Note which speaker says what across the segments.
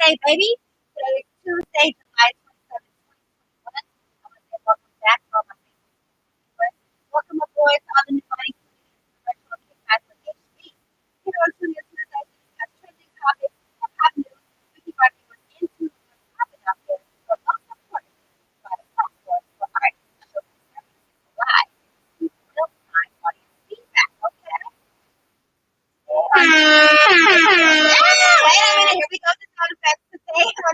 Speaker 1: Tuesday, baby. Today is Tuesday, July 27th, 2021. I want to say welcome back to all my faithful viewers. Welcome aboard to all the new body virtual kickback with HD. You know, tune in Tuesday to discuss trending topics, hip hop news. We keep our viewers into what's popping out there. But most importantly, we try to platform for art, showcase our music live. Keep real-time audience feedback, okay? Wait a minute, here we go with the sound effects today.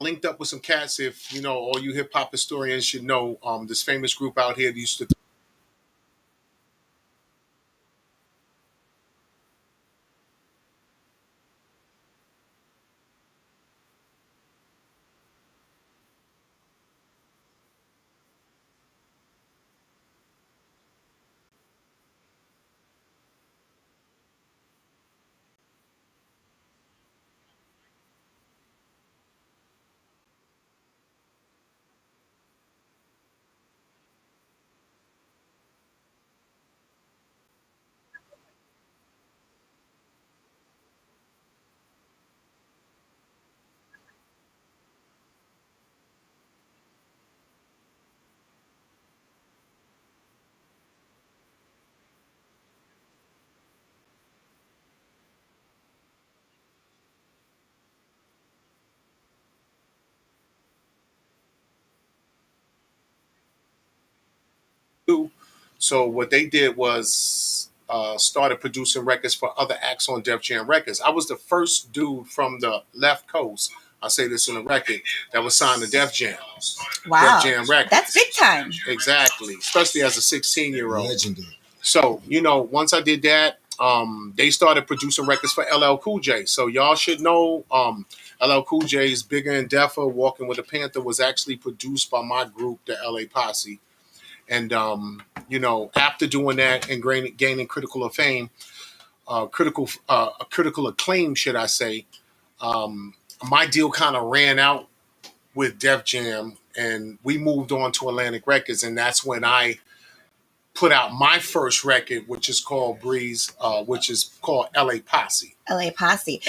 Speaker 2: linked up with some cats. If you know, all you hip hop historians should know, this famous group out here that used to do. So what they did was started producing records for other acts on Def Jam Records. I was the first dude from the left coast. I say this in the record that was signed to Def Jam. Def
Speaker 1: Wow.
Speaker 2: Jam Records.
Speaker 1: That's big time.
Speaker 2: Exactly, especially as a 16-year-old.
Speaker 3: Legendary.
Speaker 2: So, once I did that, they started producing records for LL Cool J. So y'all should know LL Cool J's Bigger and Deffer, Walking with a Panther was actually produced by my group, the LA Posse. And, after doing that and gaining critical fame, critical acclaim, should I say, my deal kind of ran out with Def Jam and we moved on to Atlantic Records. And that's when I put out my first record, which is called Breeze, which is called LA Posse.
Speaker 1: LA Posse.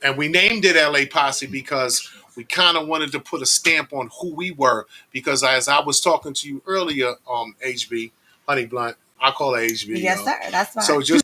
Speaker 2: And we named it LA Posse because we kind of wanted to put a stamp on who we were. Because as I was talking to you earlier, HB, Honey Blunt, I call her HB.
Speaker 1: Yes, sir. That's fine.
Speaker 2: So just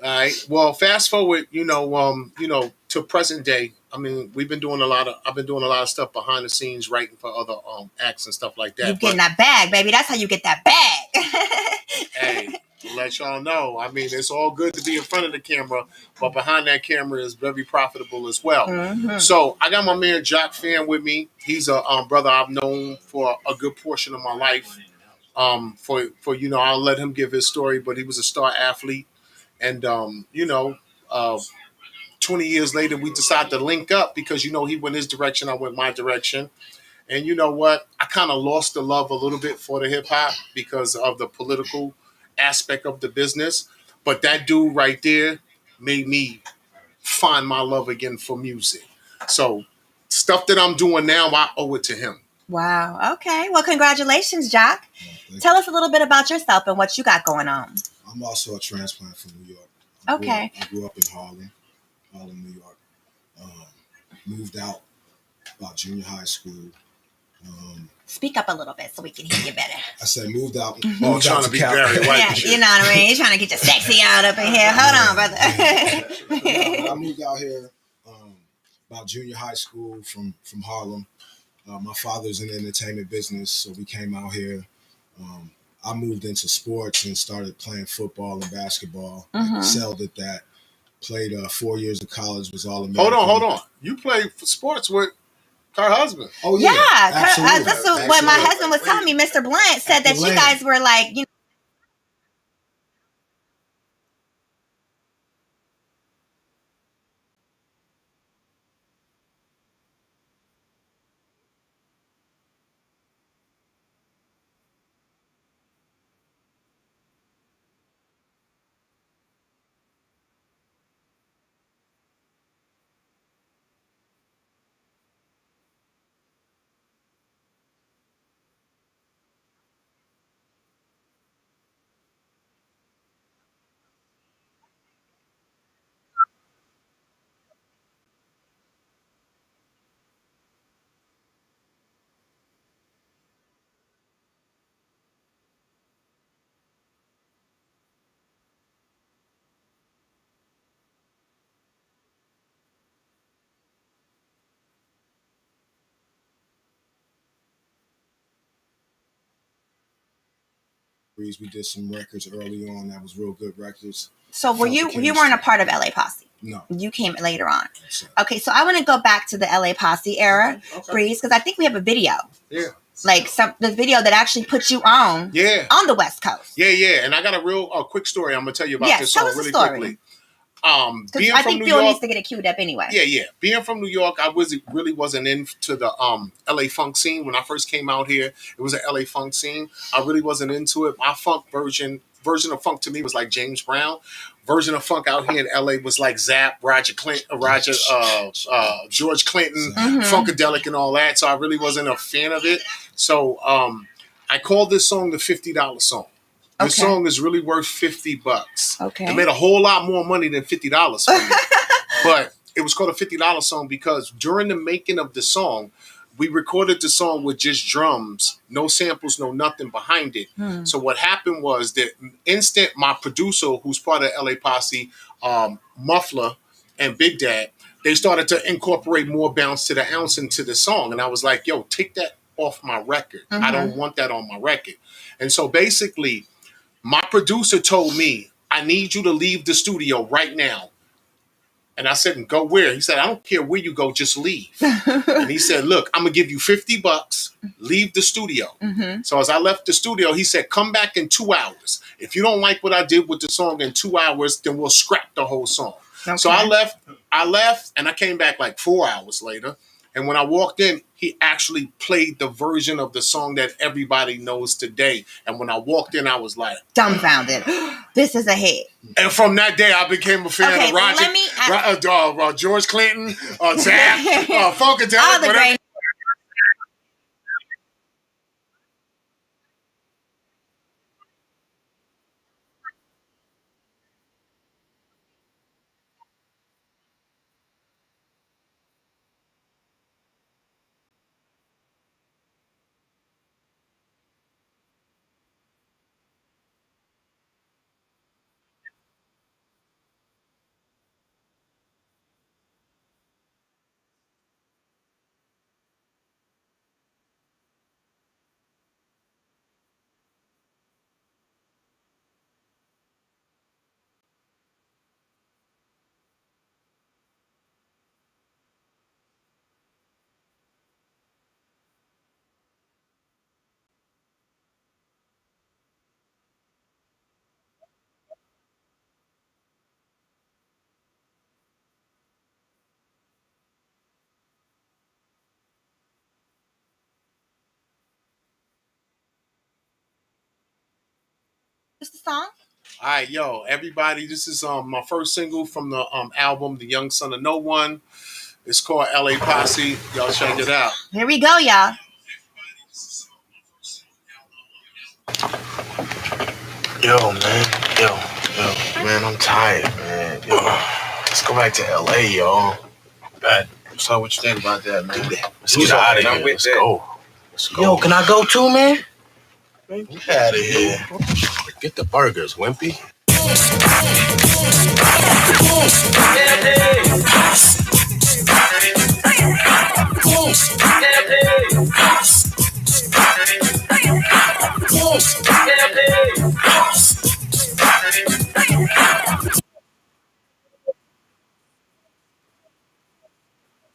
Speaker 2: all right. Well, fast forward, to present day. I mean, I've been doing a lot of stuff behind the scenes, writing for other acts and stuff like that.
Speaker 1: You getting that bag, baby. That's how you get that bag.
Speaker 2: Hey, to let y'all know, I mean, it's all good to be in front of the camera, but behind that camera is very profitable as well.
Speaker 1: Mm-hmm.
Speaker 2: So I got my man Jock Fan with me. He's a brother I've known for a good portion of my life. I'll let him give his story, but he was a star athlete. And, 20 years later, we decided to link up because, he went his direction, I went my direction. And you know what? I kind of lost the love a little bit for the hip hop because of the political aspect of the business. But that dude right there made me find my love again for music. So stuff that I'm doing now, I owe it to him.
Speaker 1: Wow. Okay. Well, congratulations, Jock. Tell us a little bit about yourself and what you got going on.
Speaker 3: I'm also a transplant from New York.
Speaker 1: Okay.
Speaker 3: I grew up in Harlem, New York. Moved out about junior high school.
Speaker 1: Speak up a little bit so we can hear you better.
Speaker 3: I said moved out.
Speaker 2: Oh, trying to be very white.
Speaker 1: Yeah, you know what I mean? You're trying to get your sexy out up in here. Hold on, brother.
Speaker 3: I moved out here about junior high school from Harlem. My father's in the entertainment business, so we came out here. I moved into sports and started playing football and basketball.
Speaker 1: Mm-hmm.
Speaker 3: Excelled at that. Played 4 years of college, was all American.
Speaker 2: Hold on. You played for sports with her husband.
Speaker 3: Oh yeah, absolutely.
Speaker 1: That's what my husband was telling me. Mr. Blunt said that you guys were like,
Speaker 3: Breeze. We did some records early on that was real good records.
Speaker 1: So you weren't a part of LA Posse?
Speaker 3: No.
Speaker 1: You came later on. Okay, so I want to go back to the LA Posse era, Breeze, because I think we have a video.
Speaker 2: Yeah.
Speaker 1: Like the video that actually put you on.
Speaker 2: Yeah.
Speaker 1: On the West Coast.
Speaker 2: Yeah. And I got a real quick story I'm gonna tell you about this song really quickly.
Speaker 1: Being I think Phil needs to get it queued up anyway.
Speaker 2: Yeah. Being from New York, I really wasn't into the LA funk scene when I first came out here. It was an LA funk scene. I really wasn't into it. My funk version of funk to me was like James Brown. Version of funk out here in LA was like Zapp, George Clinton, Funkadelic, and all that. So I really wasn't a fan of it. So I called this song the $50 song. This song is really worth $50.
Speaker 1: Okay.
Speaker 2: It made a whole lot more money than $50 for me. But it was called a $50 song because during the making of the song, we recorded the song with just drums, no samples, no nothing behind it. So what happened was that instant my producer, who's part of LA Posse, Muffler and Big Dad, they started to incorporate more bounce to the ounce into the song. And I was like, yo, take that off my record. I don't want that on my record. And so basically, my producer told me, I need you to leave the studio right now. And I said, go where? He said, I don't care where you go, just leave. And he said, look, I'm going to give you $50, leave the studio. So as I left the studio, he said, come back in 2 hours. If you don't like what I did with the song in 2 hours, then we'll scrap the whole song. Okay. So I left and I came back like 4 hours later. And when I walked in, he actually played the version of the song that everybody knows today. And when I walked in, I was like,
Speaker 1: dumbfounded. This is a hit.
Speaker 2: And from that day, I became a fan of Roger, George Clinton, Zapp, Funkadelic.
Speaker 1: All the great. What's the song?
Speaker 2: All right, yo, everybody, this is my first single from the album, The Young Son of No One. It's called LA Posse. Y'all check it out.
Speaker 1: Here we go, y'all.
Speaker 4: Yo, man, I'm tired, man. Yo, let's go back to LA, yo.
Speaker 2: So what you think about that, man?
Speaker 4: Let's get out of here. Let's go. Yo, can I go too, man? Get out of here. Get the burgers, Wimpy.